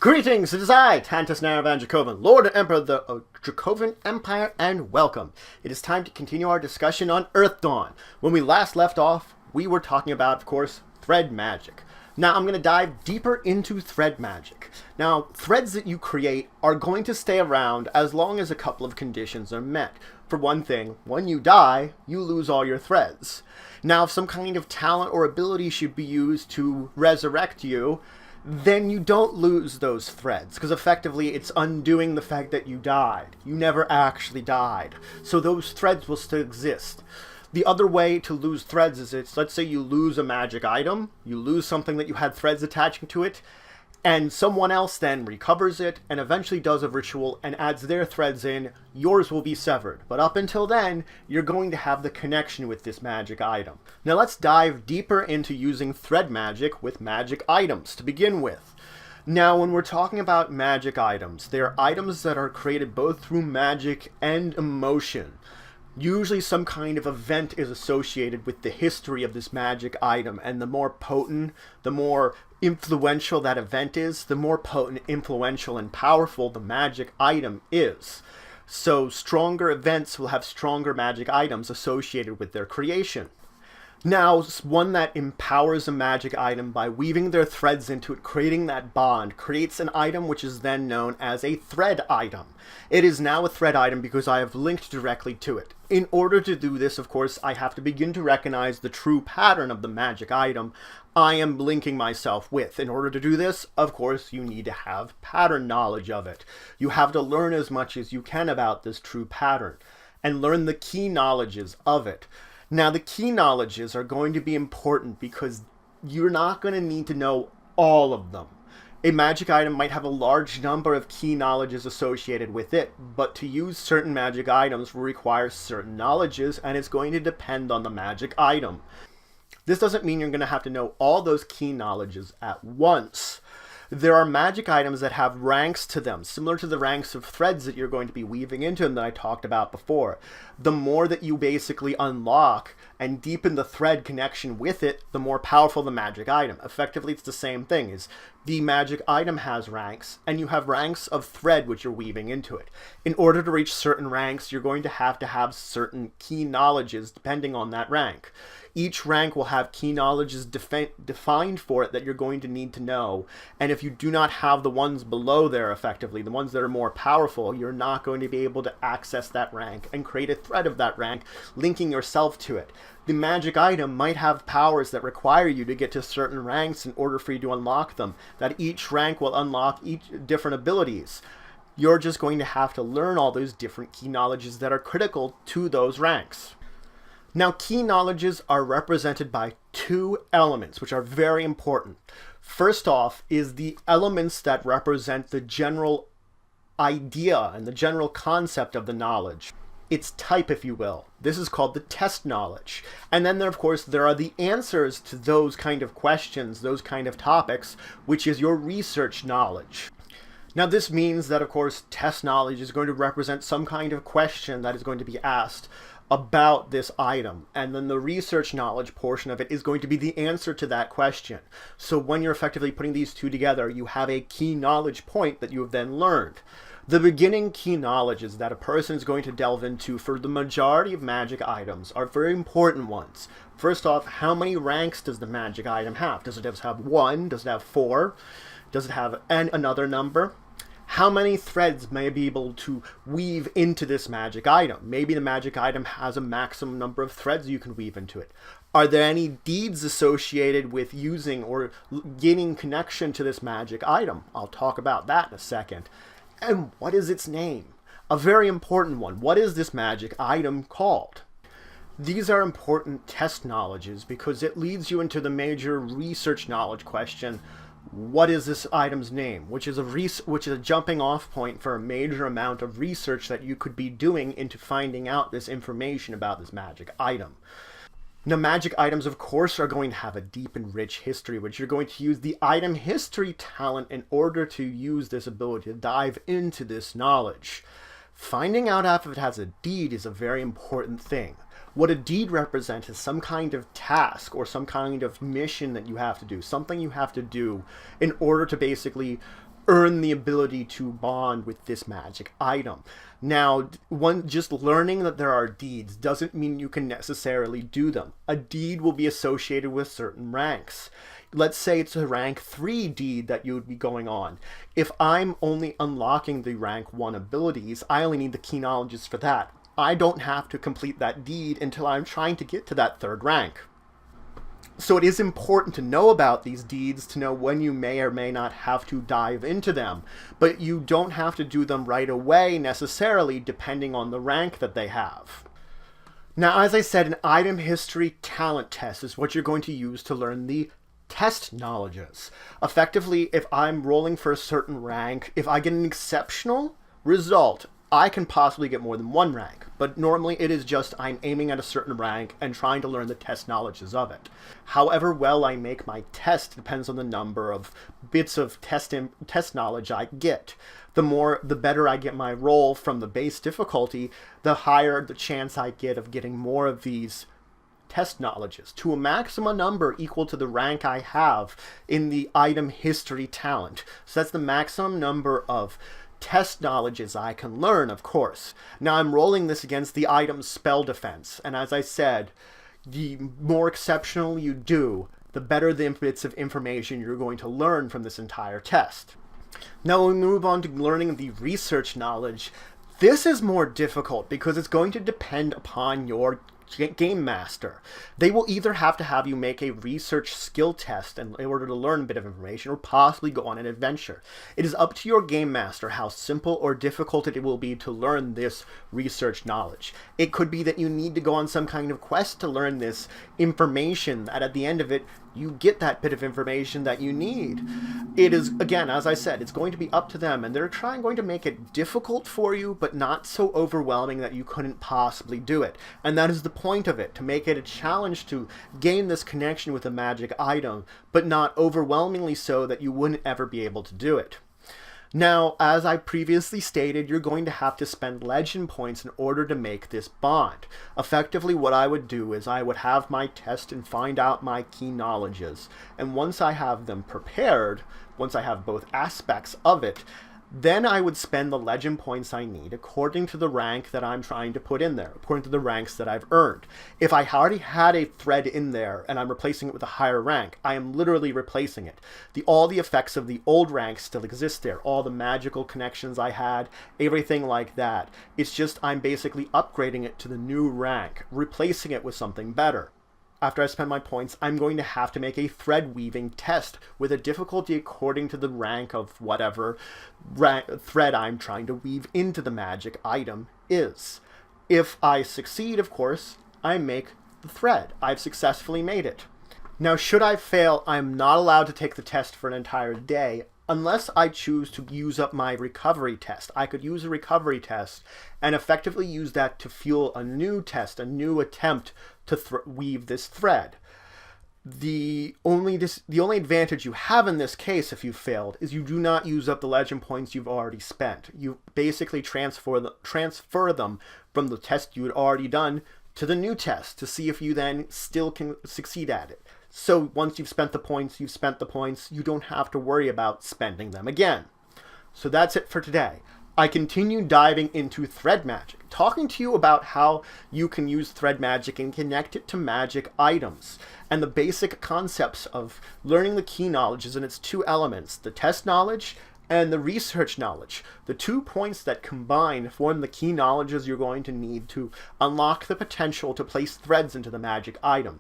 Greetings, it is I, Tantus Naravan Dracovin, Lord and Emperor of the Dracovin Empire, and welcome. It is time to continue our discussion on EARTHDAWN. When we last left off, we were talking about, of course, thread magic. Now I'm going to dive deeper into thread magic. Now, threads that you create are going to stay around as long as a couple of conditions are met. For one thing, when you die, you lose all your threads. Now, if some kind of talent or ability should be used to resurrect you, then you don't lose those threads, because effectively it's undoing the fact that you died. You never actually died. So those threads will still exist. The other way to lose threads is, let's say you lose a magic item, you lose something that you had threads attaching to it, and someone else then recovers it and eventually does a ritual and adds their threads in, yours will be severed. But up until then, you're going to have the connection with this magic item. Now let's dive deeper into using thread magic with magic items to begin with. Now when we're talking about magic items, they are items that are created both through magic and emotion. Usually some kind of event is associated with the history of this magic item, and the more potent, the more influential that event is, the more potent, influential, and powerful the magic item is. So stronger events will have stronger magic items associated with their creation. Now, one that empowers a magic item by weaving their threads into it, creating that bond, creates an item which is then known as a thread item. It is now a thread item because I have linked directly to it. In order to do this, of course, I have to begin to recognize the true pattern of the magic item I am linking myself with. In order to do this, of course, you need to have pattern knowledge of it. You have to learn as much as you can about this true pattern and learn the key knowledges of it. Now, the key knowledges are going to be important because you're not going to need to know all of them. A magic item might have a large number of key knowledges associated with it, but to use certain magic items will require certain knowledges, and it's going to depend on the magic item. This doesn't mean you're going to have to know all those key knowledges at once. There are magic items that have ranks to them, similar to the ranks of threads that you're going to be weaving into them that I talked about before. The more that you basically unlock and deepen the thread connection with it, the more powerful the magic item. Effectively, it's the same thing. The magic item has ranks, and you have ranks of thread which you're weaving into it. In order to reach certain ranks, you're going to have certain key knowledges depending on that rank. Each rank will have key knowledges defined for it that you're going to need to know. And if you do not have the ones below there, effectively, the ones that are more powerful, you're not going to be able to access that rank and create a thread of that rank, linking yourself to it. The magic item might have powers that require you to get to certain ranks in order for you to unlock them, that each rank will unlock each different abilities. You're just going to have to learn all those different key knowledges that are critical to those ranks. Now, key knowledges are represented by two elements, which are very important. First off is the elements that represent the general idea and the general concept of the knowledge. Its type, if you will. This is called the test knowledge. And then, of course, there are the answers to those kind of questions, those kind of topics, which is your research knowledge. Now, this means that, of course, test knowledge is going to represent some kind of question that is going to be asked about this item, and then the research knowledge portion of it is going to be the answer to that question. So when you're effectively putting these two together, you have a key knowledge point that you have then learned. The beginning key knowledges that a person is going to delve into for the majority of magic items are very important ones. First off, how many ranks does the magic item have? Does it have 1? Does it have 4? Does it have another number? How many threads may I be able to weave into this magic item? Maybe the magic item has a maximum number of threads you can weave into it. Are there any deeds associated with using or gaining connection to this magic item? I'll talk about that in a second. And what is its name? A very important one. What is this magic item called? These are important test knowledges because it leads you into the major research knowledge question. What is this item's name? Which is a jumping off point for a major amount of research that you could be doing into finding out this information about this magic item. Now, magic items, of course, are going to have a deep and rich history, which you're going to use the item history talent in order to use this ability to dive into this knowledge. Finding out if it has a deed is a very important thing. What a deed represents is some kind of task or some kind of mission that you have to do, something you have to do in order to basically earn the ability to bond with this magic item. Now, just learning that there are deeds doesn't mean you can necessarily do them. A deed will be associated with certain ranks. Let's say it's a rank 3 deed that you would be going on. If I'm only unlocking the rank 1 abilities, I only need the key knowledges for that. I don't have to complete that deed until I'm trying to get to that 3rd rank. So it is important to know about these deeds, to know when you may or may not have to dive into them. But you don't have to do them right away necessarily, depending on the rank that they have. Now, as I said, an item history talent test is what you're going to use to learn the test knowledges. Effectively, if I'm rolling for a certain rank, if I get an exceptional result, I can possibly get more than 1 rank, but normally it is just I'm aiming at a certain rank and trying to learn the test knowledges of it. However well I make my test depends on the number of bits of test knowledge I get. The better I get my roll from the base difficulty, the higher the chance I get of getting more of these test knowledges to a maximum number equal to the rank I have in the item history talent. So that's the maximum number of test knowledges I can learn, of course. Now I'm rolling this against the item spell defense, and as I said, the more exceptional you do, the better the bits of information you're going to learn from this entire test. Now we'll move on to learning the research knowledge. This is more difficult because it's going to depend upon your game master. They will either have to have you make a research skill test in order to learn a bit of information, or possibly go on an adventure. It is up to your game master how simple or difficult it will be to learn this research knowledge. It could be that you need to go on some kind of quest to learn this information, that at the end of it you get that bit of information that you need. It is, again, as I said, it's going to be up to them, and they're going to make it difficult for you, but not so overwhelming that you couldn't possibly do it. And that is the point of it, to make it a challenge to gain this connection with a magic item, but not overwhelmingly so that you wouldn't ever be able to do it. Now, as I previously stated, you're going to have to spend legend points in order to make this bond. Effectively, what I would do is I would have my test and find out my key knowledges. And once I have them prepared, once I have both aspects of it, then I would spend the legend points I need according to the rank that I'm trying to put in there, according to the ranks that I've earned. If I already had a thread in there and I'm replacing it with a higher rank, I am literally replacing it. All the effects of the old rank still exist there. All the magical connections I had, everything like that. It's just I'm basically upgrading it to the new rank, replacing it with something better. After I spend my points, I'm going to have to make a thread weaving test with a difficulty according to the rank of whatever thread I'm trying to weave into the magic item is. If I succeed, of course, I make the thread. I've successfully made it. Now, should I fail, I'm not allowed to take the test for an entire day unless I choose to use up my recovery test. I could use a recovery test and effectively use that to fuel a new test, a new attempt to weave this thread. The only advantage you have in this case if you failed is you do not use up the legend points you've already spent. You basically transfer them from the test you had already done to the new test to see if you then still can succeed at it. So once you've spent the points, you don't have to worry about spending them again. So that's it for today. I continue diving into thread magic, talking to you about how you can use thread magic and connect it to magic items, and the basic concepts of learning the key knowledges in its 2 elements, the test knowledge and the research knowledge. The 2 points that combine form the key knowledges you're going to need to unlock the potential to place threads into the magic item.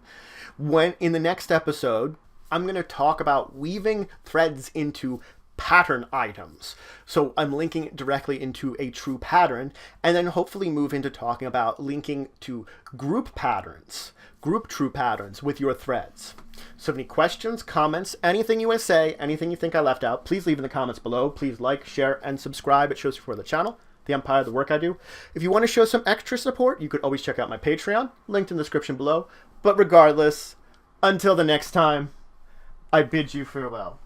When in the next episode, I'm going to talk about weaving threads into pattern items. So I'm linking it directly into a true pattern, and then hopefully move into talking about linking to group patterns, group true patterns with your threads. So any questions, comments, anything you want to say, anything you think I left out, please leave in the comments below. Please like, share, and subscribe. It shows for the channel, the Empire, the work I do. If you want to show some extra support, you could always check out my Patreon, linked in the description below. But regardless, until the next time, I bid you farewell.